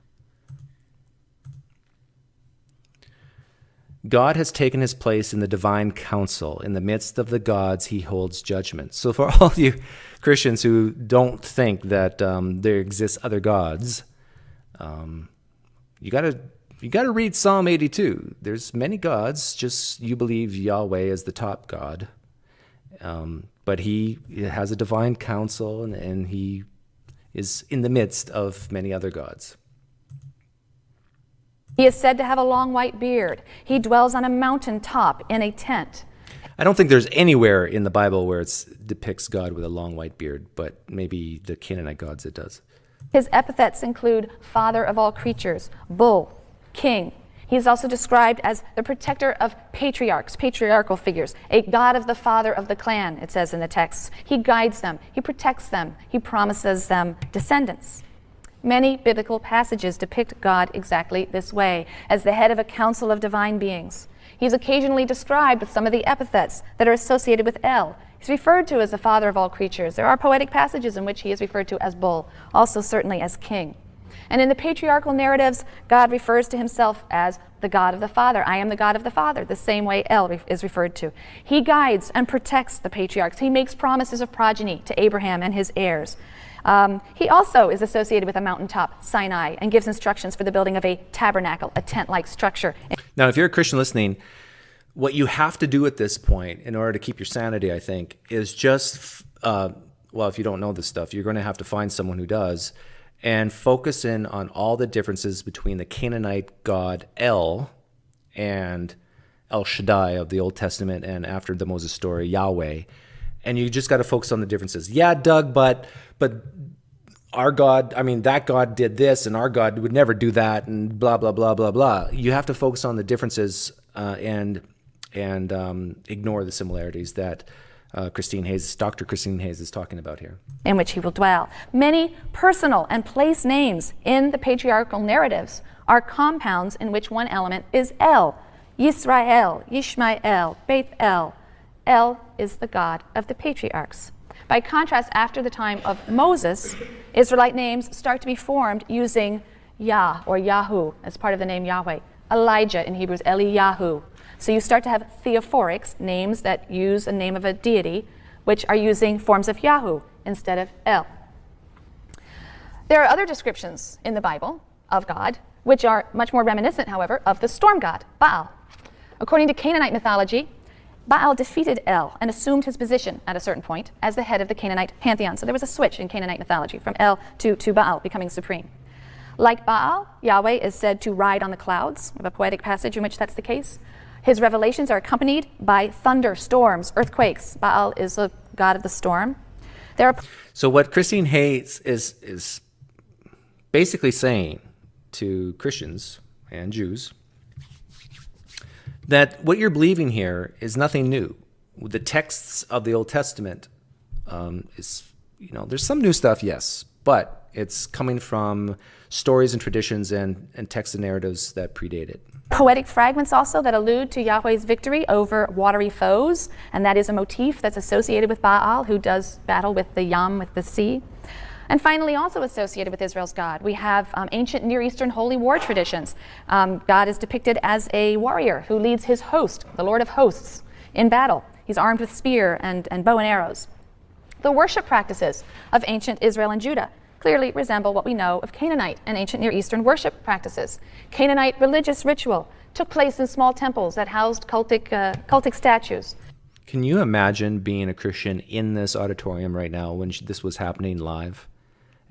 God has taken his place in the divine council. In the midst of the gods, he holds judgment. So for all you Christians who don't think that there exists other gods, you gotta read Psalm 82. There's many gods, just you believe Yahweh is the top god. But he has a divine council, and he is in the midst of many other gods. He is said to have a long white beard. He dwells on a mountain top in a tent. I don't think there's anywhere in the Bible where it depicts God with a long white beard, but maybe the Canaanite gods it does. His epithets include father of all creatures, bull, king. He is also described as the protector of patriarchs, patriarchal figures, a god of the father of the clan, it says in the texts. He guides them, he protects them, he promises them descendants. Many biblical passages depict God exactly this way, as the head of a council of divine beings. He's occasionally described with some of the epithets that are associated with El. He's referred to as the father of all creatures. There are poetic passages in which he is referred to as bull, also certainly as king. And in the patriarchal narratives, God refers to himself as the God of the Father. I am the God of the Father, the same way El is referred to. He guides and protects the patriarchs. He makes promises of progeny to Abraham and his heirs. He also is associated with a mountaintop, Sinai, and gives instructions for the building of a tabernacle, a tent-like structure. Now, if you're a Christian listening, what you have to do at this point in order to keep your sanity, I think, is just well, if you don't know this stuff, you're going to have to find someone who does and focus in on all the differences between the Canaanite god El and El Shaddai of the Old Testament, and after the Moses story, Yahweh. And you just got to focus on the differences. Yeah, Doug, but our God, I mean, that God did this and our God would never do that, and blah, blah, blah, blah, blah. You have to focus on the differences and ignore the similarities that Dr. Christine Hayes is talking about here. In which he will dwell. Many personal and place names in the patriarchal narratives are compounds in which one element is El. Yisrael, Yishmael, Beth El. El is the God of the patriarchs. By contrast, after the time of Moses, Israelite names start to be formed using Yah or Yahu as part of the name Yahweh. Elijah in Hebrew is Eliyahu. So you start to have theophorics, names that use a name of a deity, which are using forms of Yahu instead of El. There are other descriptions in the Bible of God, which are much more reminiscent, however, of the storm god, Baal. According to Canaanite mythology, Baal defeated El and assumed his position at a certain point as the head of the Canaanite pantheon. So there was a switch in Canaanite mythology from El to Baal becoming supreme. Like Baal, Yahweh is said to ride on the clouds. We have a poetic passage in which that's the case. His revelations are accompanied by thunder, storms, earthquakes. Baal is the god of the storm. So what Christine Hayes is basically saying to Christians and Jews, that what you're believing here is nothing new. The texts of the Old Testament there's some new stuff, yes, but it's coming from stories and traditions and texts and narratives that predate it. Poetic fragments also that allude to Yahweh's victory over watery foes, and that is a motif that's associated with Baal, who does battle with the Yam, with the sea. And finally, also associated with Israel's God, we have ancient Near Eastern holy war traditions. God is depicted as a warrior who leads his host, the Lord of hosts, in battle. He's armed with spear and bow and arrows. The worship practices of ancient Israel and Judah clearly resemble what we know of Canaanite and ancient Near Eastern worship practices. Canaanite religious ritual took place in small temples that housed cultic statues. Can you imagine being a Christian in this auditorium right now when this was happening live?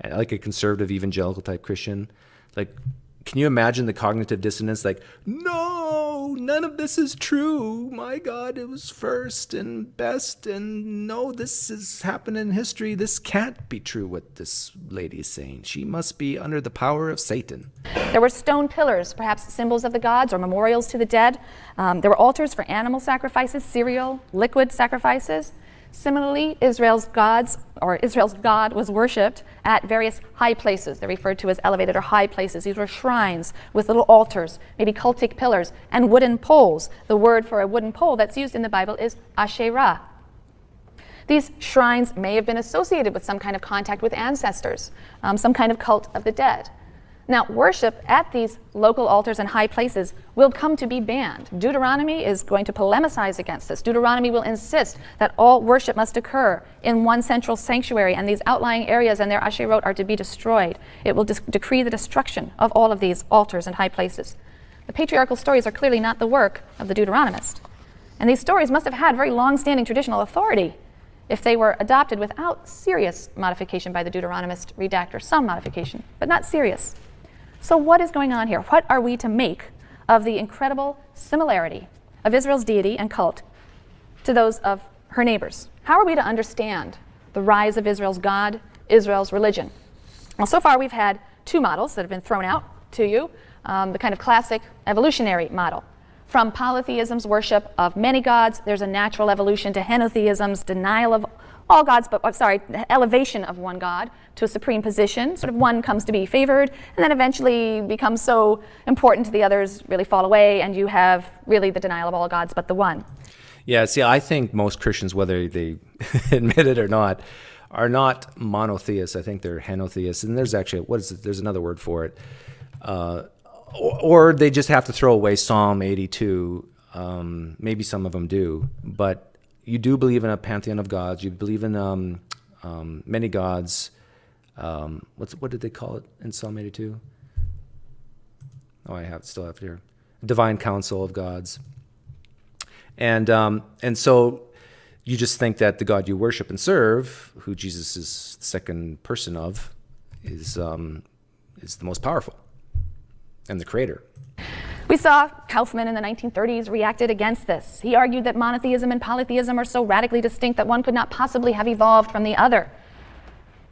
Like a conservative evangelical type Christian? Like, can you imagine the cognitive dissonance? Like, no, none of this is true. My God, it was first and best. And no, this has happened in history. This can't be true what this lady is saying. She must be under the power of Satan. There were stone pillars, perhaps symbols of the gods or memorials to the dead. There were altars for animal sacrifices, cereal, liquid sacrifices. Similarly, Israel's God was worshipped at various high places. They're referred to as elevated or high places. These were shrines with little altars, maybe cultic pillars, and wooden poles. The word for a wooden pole that's used in the Bible is Asherah. These shrines may have been associated with some kind of contact with ancestors, some kind of cult of the dead. Now, worship at these local altars and high places will come to be banned. Deuteronomy is going to polemicize against this. Deuteronomy will insist that all worship must occur in one central sanctuary, and these outlying areas and their asherot are to be destroyed. It will decree the destruction of all of these altars and high places. The patriarchal stories are clearly not the work of the Deuteronomist. And these stories must have had very long-standing traditional authority if they were adopted without serious modification by the Deuteronomist redactor, some modification, but not serious. So what is going on here? What are we to make of the incredible similarity of Israel's deity and cult to those of her neighbors? How are we to understand the rise of Israel's God, Israel's religion? Well, so far we've had two models that have been thrown out to you, the kind of classic evolutionary model. From polytheism's worship of many gods, there's a natural evolution to henotheism's denial of all gods, elevation of one God to a supreme position. Sort of one comes to be favored, and then eventually becomes so important the others really fall away, and you have really the denial of all gods but the one. Yeah, see, I think most Christians, whether they admit it or not, are not monotheists. I think they're henotheists, and there's actually, there's another word for it. Or they just have to throw away Psalm 82. Maybe some of them do, but you do believe in a pantheon of gods. You believe in many gods. What did they call it in Psalm 82? Oh, still have it here. Divine council of gods. And so You just think that the God you worship and serve, who Jesus is the second person of, is the most powerful and the creator. We saw Kaufman in the 1930s reacted against this. He argued that monotheism and polytheism are so radically distinct that one could not possibly have evolved from the other.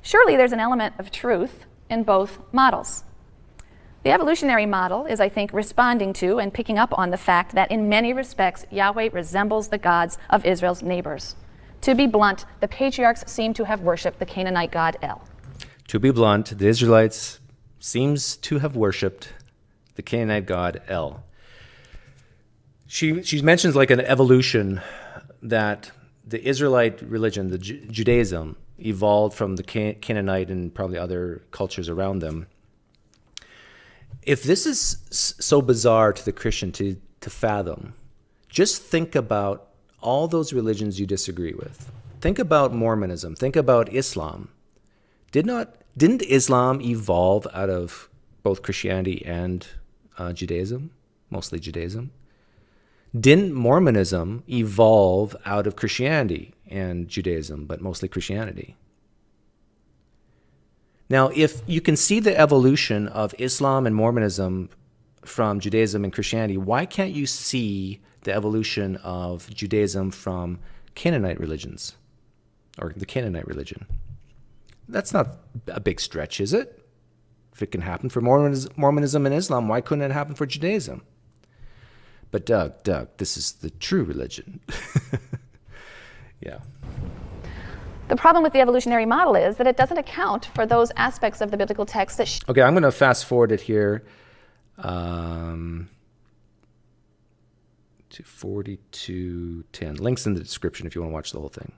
Surely there's an element of truth in both models. The evolutionary model is, I think, responding to and picking up on the fact that in many respects, Yahweh resembles the gods of Israel's neighbors. To be blunt, the patriarchs seem to have worshipped the Canaanite god El. To be blunt, the Israelites seems to have worshipped the Canaanite god El. She mentions like an evolution that the Israelite religion, the Judaism, evolved from the Canaanite and probably other cultures around them. If this is so bizarre to the Christian to fathom, just think about all those religions you disagree with. Think about Mormonism. Think about Islam. Didn't Islam evolve out of both Christianity and Judaism? Mostly Judaism. Didn't Mormonism evolve out of Christianity and Judaism, but mostly Christianity? Now, if you can see the evolution of Islam and Mormonism from Judaism and Christianity, why can't you see the evolution of Judaism from Canaanite religions, or the Canaanite religion? That's not a big stretch, is it? If it can happen for Mormonism and Islam, why couldn't it happen for Judaism? But Doug, this is the true religion. Yeah. The problem with the evolutionary model is that it doesn't account for those aspects of the biblical text that Okay, I'm going to fast forward it here to 42:10. Links in the description if you want to watch the whole thing.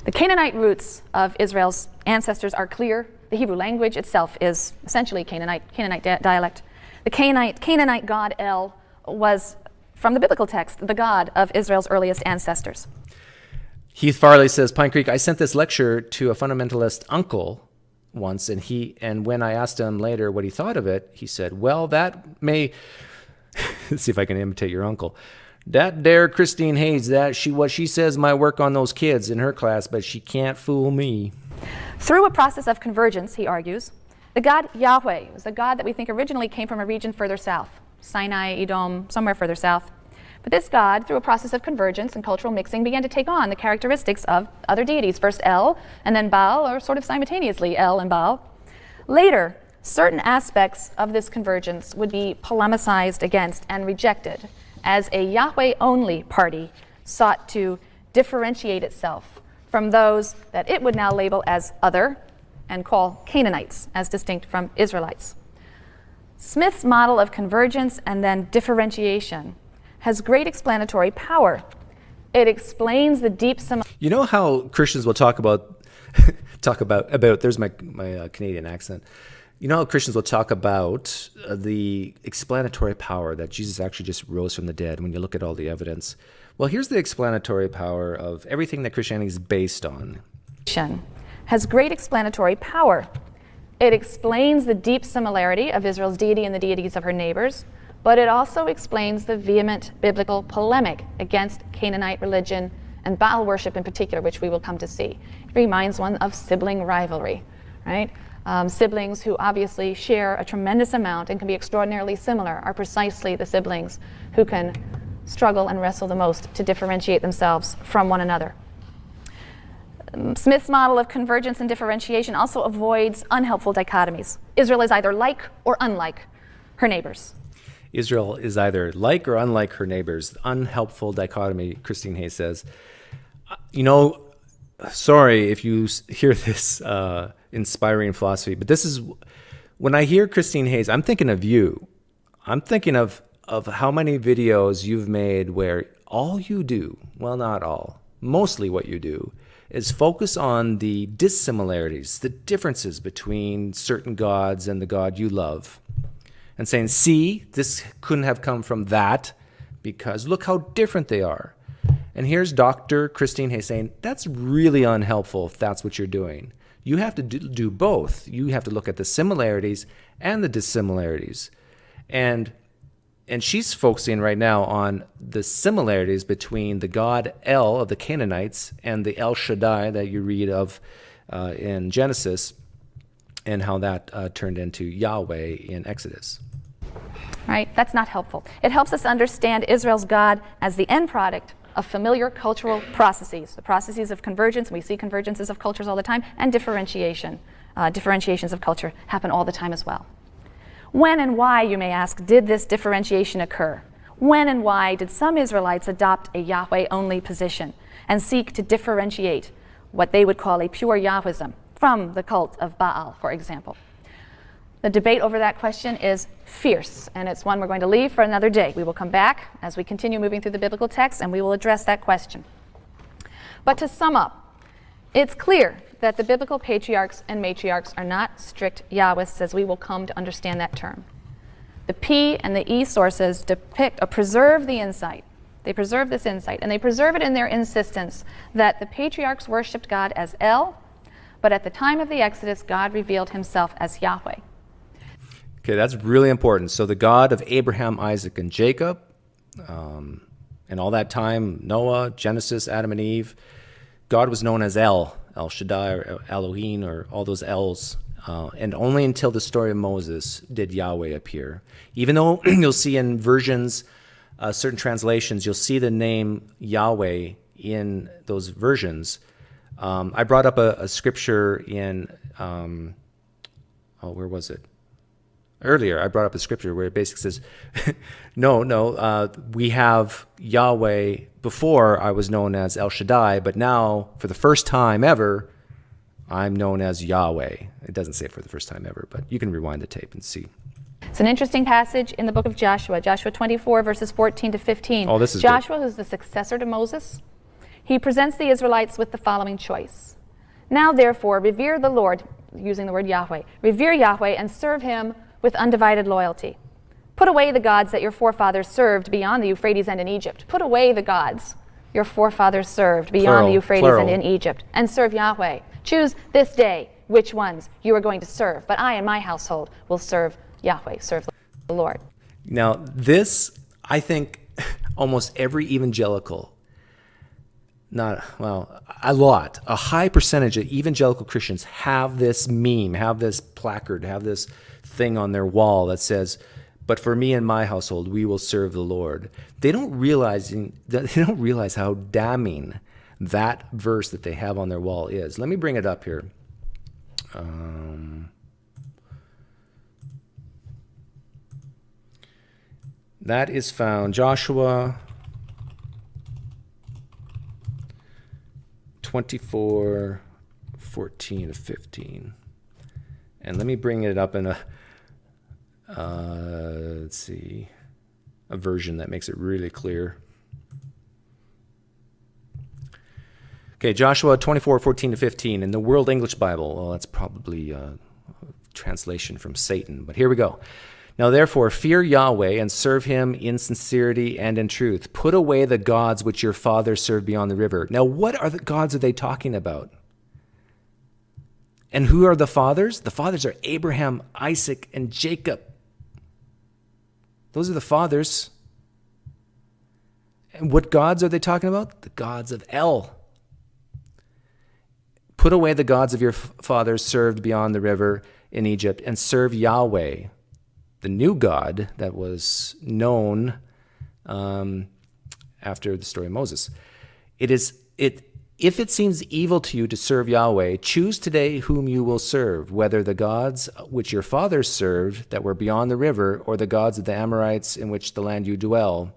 The Canaanite roots of Israel's ancestors are clear. The Hebrew language itself is essentially Canaanite dialect. The Canaanite god El was, from the biblical text, the god of Israel's earliest ancestors. Heath Farley says, Pine Creek, I sent this lecture to a fundamentalist uncle once, and when I asked him later what he thought of it, he said, well, that may, let's see if I can imitate your uncle. That dare Christine Hayes, what she says might work on those kids in her class, but she can't fool me. Through a process of convergence, he argues, the god Yahweh was a god that we think originally came from a region further south, Sinai, Edom, somewhere further south. But this god, through a process of convergence and cultural mixing, began to take on the characteristics of other deities, first El, and then Baal, or sort of simultaneously El and Baal. Later, certain aspects of this convergence would be polemicized against and rejected as a Yahweh-only party sought to differentiate itself from those that it would now label as other and call Canaanites, as distinct from Israelites. Smith's model of convergence and then differentiation has great explanatory power. It explains the deep You know how Christians will talk about there's my Canadian accent. You know how Christians will talk about the explanatory power that Jesus actually just rose from the dead when you look at all the evidence. Well, here's the explanatory power of everything that Christianity is based on. Has great explanatory power. It explains the deep similarity of Israel's deity and the deities of her neighbors, but it also explains the vehement biblical polemic against Canaanite religion and Baal worship in particular, which we will come to see. It reminds one of sibling rivalry, right? Siblings who obviously share a tremendous amount and can be extraordinarily similar are precisely the siblings who can struggle and wrestle the most to differentiate themselves from one another. Smith's model of convergence and differentiation also avoids unhelpful dichotomies. Israel is either like or unlike her neighbors. Israel is either like or unlike her neighbors. Unhelpful dichotomy, Christine Hayes says. You know, sorry if you hear this inspiring philosophy, but this is, when I hear Christine Hayes, I'm thinking of you. I'm thinking of how many videos you've made where all you do, well, not all, mostly what you do, is focus on the dissimilarities, the differences between certain gods and the God you love. And saying, see, this couldn't have come from that because look how different they are. And here's Dr. Christine Hayes saying, that's really unhelpful if that's what you're doing. You have to do both. You have to look at the similarities and the dissimilarities. And And she's focusing right now on the similarities between the god El of the Canaanites and the El Shaddai that you read of in Genesis, and how that turned into Yahweh in Exodus. Right? That's not helpful. It helps us understand Israel's God as the end product of familiar cultural processes, the processes of convergence. We see convergences of cultures all the time, and differentiation. Differentiations of culture happen all the time as well. When and why, you may ask, did this differentiation occur? When and why did some Israelites adopt a Yahweh-only position and seek to differentiate what they would call a pure Yahwism from the cult of Baal, for example? The debate over that question is fierce, and it's one we're going to leave for another day. We will come back as we continue moving through the biblical text, and we will address that question. But to sum up, it's clear that the biblical patriarchs and matriarchs are not strict Yahwists, as we will come to understand that term. The P and the E sources depict or preserve the insight. They preserve this insight, and they preserve it in their insistence that the patriarchs worshipped God as El, but at the time of the Exodus, God revealed himself as Yahweh. Okay, that's really important. So the God of Abraham, Isaac, and Jacob, and all that time, Noah, Genesis, Adam and Eve, God was known as El Shaddai, or Elohim, or all those L's. And only until the story of Moses did Yahweh appear. Even though you'll see in versions, certain translations, you'll see the name Yahweh in those versions. I brought up a scripture in, where was it? Earlier, I brought up a scripture where it basically says, we have Yahweh. Before I was known as El Shaddai, but now, for the first time ever, I'm known as Yahweh. It doesn't say it for the first time ever, but you can rewind the tape and see. It's an interesting passage in the book of Joshua, Joshua 24, verses 14 to 15. Oh, this is Joshua, who's the successor to Moses, he presents the Israelites with the following choice. Now, therefore, revere the Lord, using the word Yahweh, revere Yahweh and serve him with undivided loyalty. Put away the gods that your forefathers served beyond the Euphrates and in Egypt. Put away the gods your forefathers served beyond the Euphrates and in Egypt, and serve Yahweh. Choose this day which ones you are going to serve, but I and my household will serve Yahweh, serve the Lord. Now, this, I think, almost every evangelical, a high percentage of evangelical Christians have this meme, have this placard, have this thing on their wall that says, "But for me and my household, we will serve the Lord." They don't realize how damning that verse that they have on their wall is. Let me bring it up here. That is found Joshua 24, 14 to 15. And let me bring it up in a version that makes it really clear. Okay, Joshua 24, 14 to 15 in the World English Bible. Well, that's probably a translation from Satan, but here we go. Now, therefore, fear Yahweh and serve him in sincerity and in truth. Put away the gods which your fathers served beyond the river. Now, what are the gods are they talking about? And who are the fathers? The fathers are Abraham, Isaac, and Jacob. Those are the fathers. And what gods are they talking about? The gods of El. Put away the gods of your fathers served beyond the river in Egypt and serve Yahweh, the new God that was known after the story of Moses. If it seems evil to you to serve Yahweh, choose today whom you will serve, whether the gods which your fathers served that were beyond the river, or the gods of the Amorites in which the land you dwell.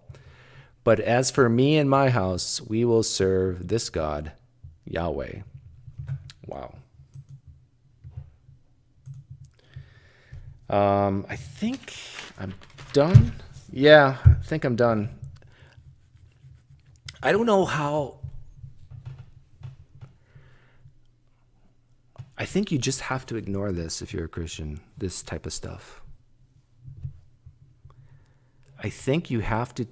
But as for me and my house, we will serve this God, Yahweh. Wow. I think I'm done. Yeah, I think I'm done. I don't know how. I think you just have to ignore this if you're a Christian, this type of stuff. I think you have to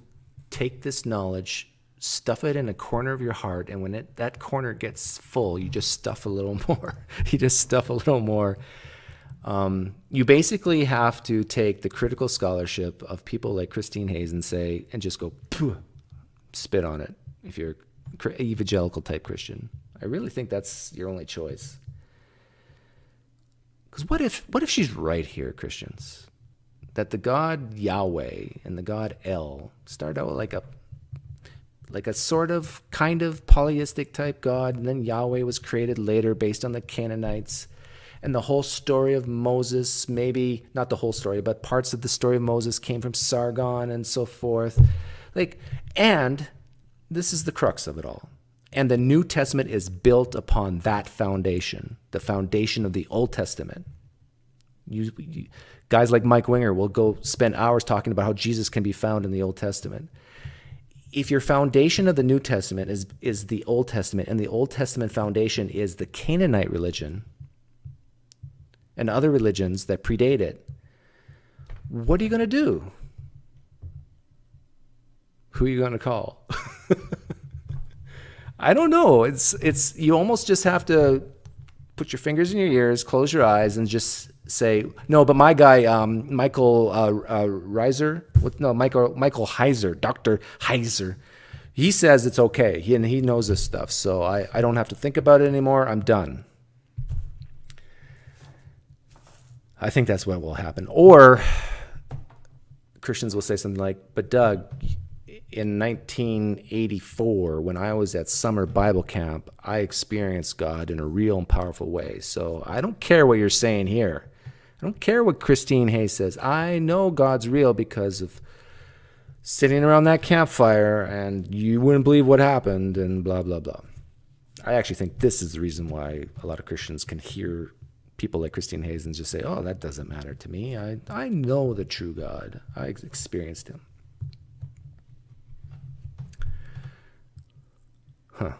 take this knowledge, stuff it in a corner of your heart, and when that corner gets full, you just stuff a little more. You just stuff a little more. You basically have to take the critical scholarship of people like Christine Hayes and just go, spit on it if you're evangelical type Christian. I really think that's your only choice. Because what if she's right here, Christians? That the God Yahweh and the God El start out like a sort of kind of polytheistic type God, and then Yahweh was created later based on the Canaanites. And the whole story of Moses, maybe not the whole story, but parts of the story of Moses came from Sargon and so forth. And this is the crux of it all. And the New Testament is built upon that foundation, the foundation of the Old Testament. Guys like Mike Winger will go spend hours talking about how Jesus can be found in the Old Testament. If your foundation of the New Testament is the Old Testament, and the Old Testament foundation is the Canaanite religion and other religions that predate it, what are you going to do? Who are you going to call? I don't know. It's you almost just have to put your fingers in your ears, close your eyes, and just say, no, but my guy, Michael Heiser, Michael Heiser, Dr. Heiser, he says it's okay. He knows this stuff, so I don't have to think about it anymore. I'm done. I think that's what will happen. Or Christians will say something like, but Doug, in 1984, when I was at summer Bible camp, I experienced God in a real and powerful way. So I don't care what you're saying here. I don't care what Christine Hayes says. I know God's real because of sitting around that campfire, and you wouldn't believe what happened, and blah, blah, blah. I actually think this is the reason why a lot of Christians can hear people like Christine Hayes and just say, oh, that doesn't matter to me. I know the true God. I experienced him. Huh.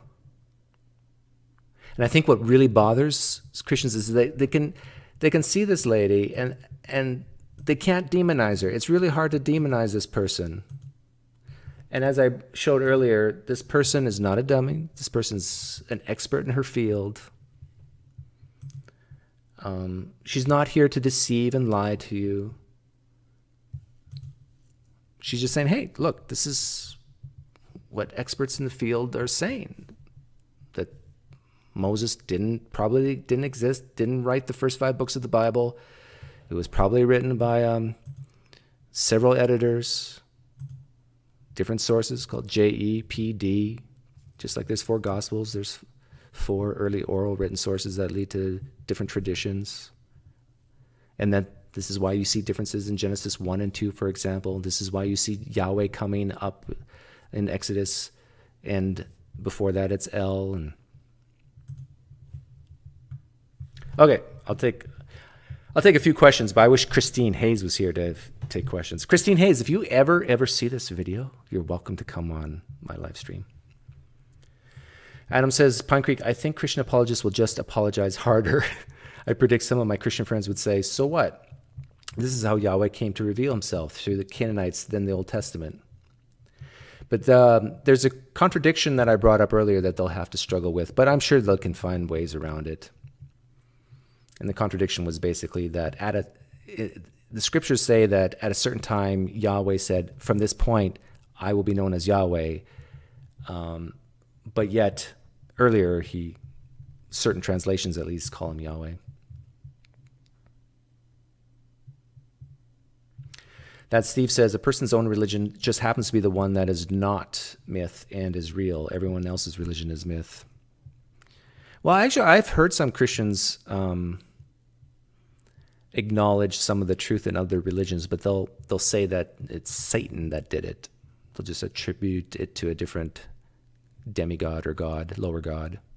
And I think what really bothers Christians is they can see this lady and they can't demonize her. It's really hard to demonize this person. And as I showed earlier, this person is not a dummy. This person's an expert in her field. She's not here to deceive and lie to you. She's just saying, hey, look, this is what experts in the field are saying. That Moses probably didn't exist, didn't write the first 5 books of the Bible. It was probably written by several editors, different sources called JEPD. Just like there's 4 Gospels, there's 4 early oral written sources that lead to different traditions. And then this is why you see differences in Genesis 1 and 2, for example. This is why you see Yahweh coming up in Exodus, and before that it's El. And okay, I'll take a few questions, but I wish Christine Hayes was here to take questions. Christine Hayes, if you ever see this video, you're welcome to come on my live stream. Adam says, Pine Creek, I think Christian apologists will just apologize harder. I predict some of my Christian friends would say, so what? This is how Yahweh came to reveal himself, through the Canaanites, then the Old Testament. But there's a contradiction that I brought up earlier that they'll have to struggle with, but I'm sure they can find ways around it. And the contradiction was basically that the scriptures say that at a certain time, Yahweh said, from this point, I will be known as Yahweh. But yet, earlier, certain translations at least call him Yahweh. That Steve says, a person's own religion just happens to be the one that is not myth and is real. Everyone else's religion is myth. Well, actually, I've heard some Christians acknowledge some of the truth in other religions, but they'll say that it's Satan that did it. They'll just attribute it to a different demigod or god, lower god.